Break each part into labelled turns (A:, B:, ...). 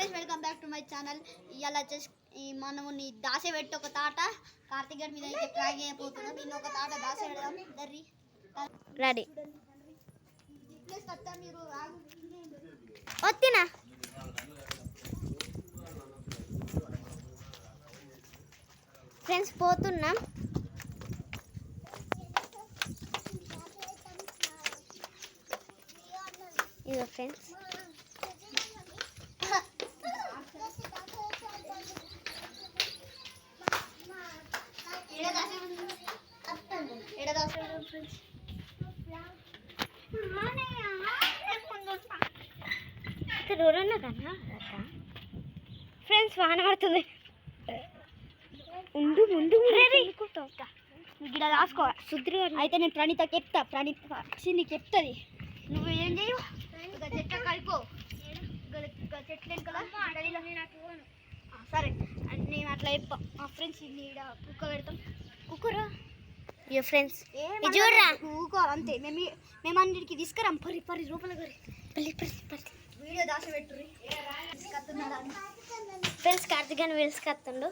A: Friends welcome back to my channel. ఇవాళ వచ్చేసి మనము నీ దాస పెట్టి ఒక తాట కార్తీక్ గారి మీద అయితే ట్రై చేయబోతున్నాం. నేను ఒక తాట దాస పెడదాం. దర్రి
B: రెడీ
A: మీరు
B: వత్తినా ఫ్రెండ్స్ పోతున్నాం. ఇదో ఫ్రెండ్స్ ఫ్రెండ్స్ వాన పడుతుంది. ముందు ముందు
A: గిడ రాసుకో
B: సుద్రి
A: అయితే నేను ప్రణీతకి చెప్తా. ప్రణీత నీకు చెప్తుంది. నువ్వు ఏం చేయు చెట్ల కలిపో చెట్లు వెనకాల సరే నేను అట్లా చెప్పా. మా ఫ్రెండ్స్ ఇక్కడ కుక్క పెడతాం. కుక్కరా
B: యో ఫ్రెండ్స్ చూడరా
A: ఊకో అంతే. మేమన్నిటికి తీసుకురాం. పరి పరి రూపాయల గారి వీడియో దాస పెట్టుర్రి.
B: ఫ్రెండ్స్ కార్తీక్ అని పిలుచుకొస్తుండు.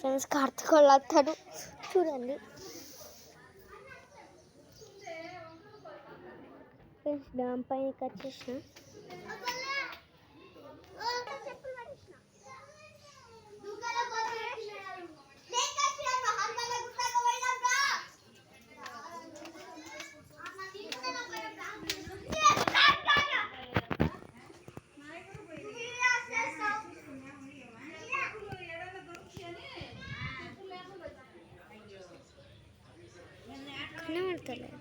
B: ఫ్రెండ్స్ కార్తీక్ వాళ్ళు వస్తాడు చూడండి. ఫ్రెండ్స్ డామ్ పైనకి వచ్చేసిన కనబడతలేదు.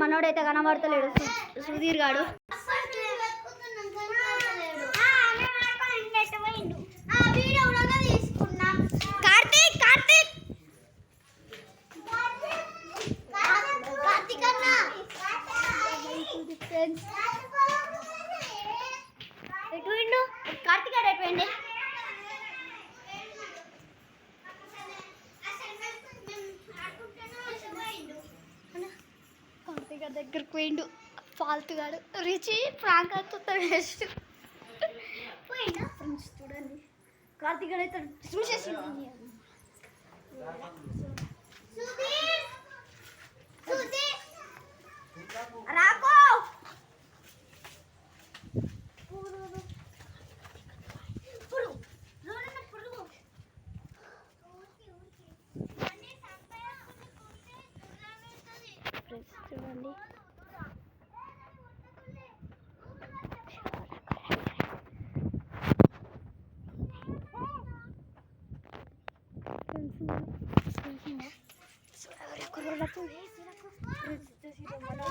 A: మనోడైతే కనబడతలేడు. సుధీర్ గాడు
B: కార్తీక్ కార్తీక్
A: ఎటు విండు కార్తీక్ గాడు ఎటు వెండి కార్తీక్ గారి దగ్గరకు పోయిండు. ఫాల్తు గాడు రిచి ప్రాంక్ అవుతుంది. వేస్ట్ పోయిండా ఫ్రెండ్స్ చూడండి. కార్తీక్ గారు అయితే చూసేసి రాకో
B: చూడండి.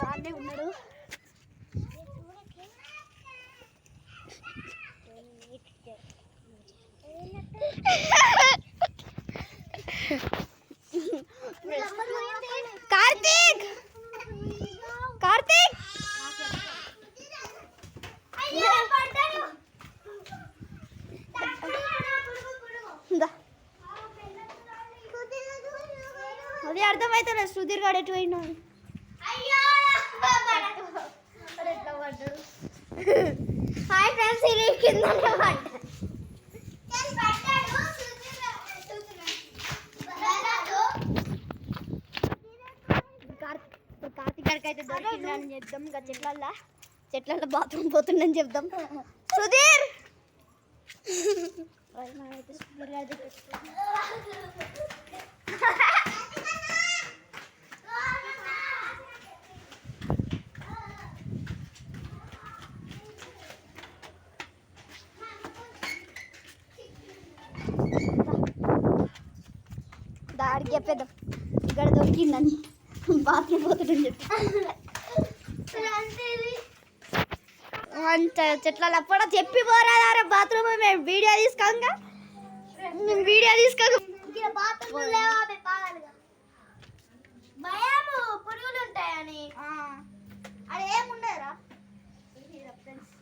A: ఆడే ఉన్నాడు.
B: కార్తీక్ కార్తీక్
A: అది అర్థమవుతుంది. సుధీర్ గాడు ఎటు పోయినా
B: హాయ్ ఫ్రెండ్స్ ఇది కింద
A: కార్తీక్ గారికి అయితే దొరికిందని చెప్దాం. ఇంకా చెట్లల్లో బాత్రూమ్ పోతుందని చెప్దాం. సుధీర్ మనమైతే సుధీర్ గారి దగ్గర దాడికి చెప్పేద్దాం. ఇక్కడ దొరికిందని బాత్రూమ్ పోతుందని చెప్పి అంత చెట్ల కూడా చెప్పి పోరాదారా బాత్రూమ్ మేము వీడియో తీసుకోగా వీడియో తీసుకోగా బాత్రూమ్ లేవా భయము పురుగులు ఉంటాయని అది ఏముండదురా ఫ్రెండ్స్.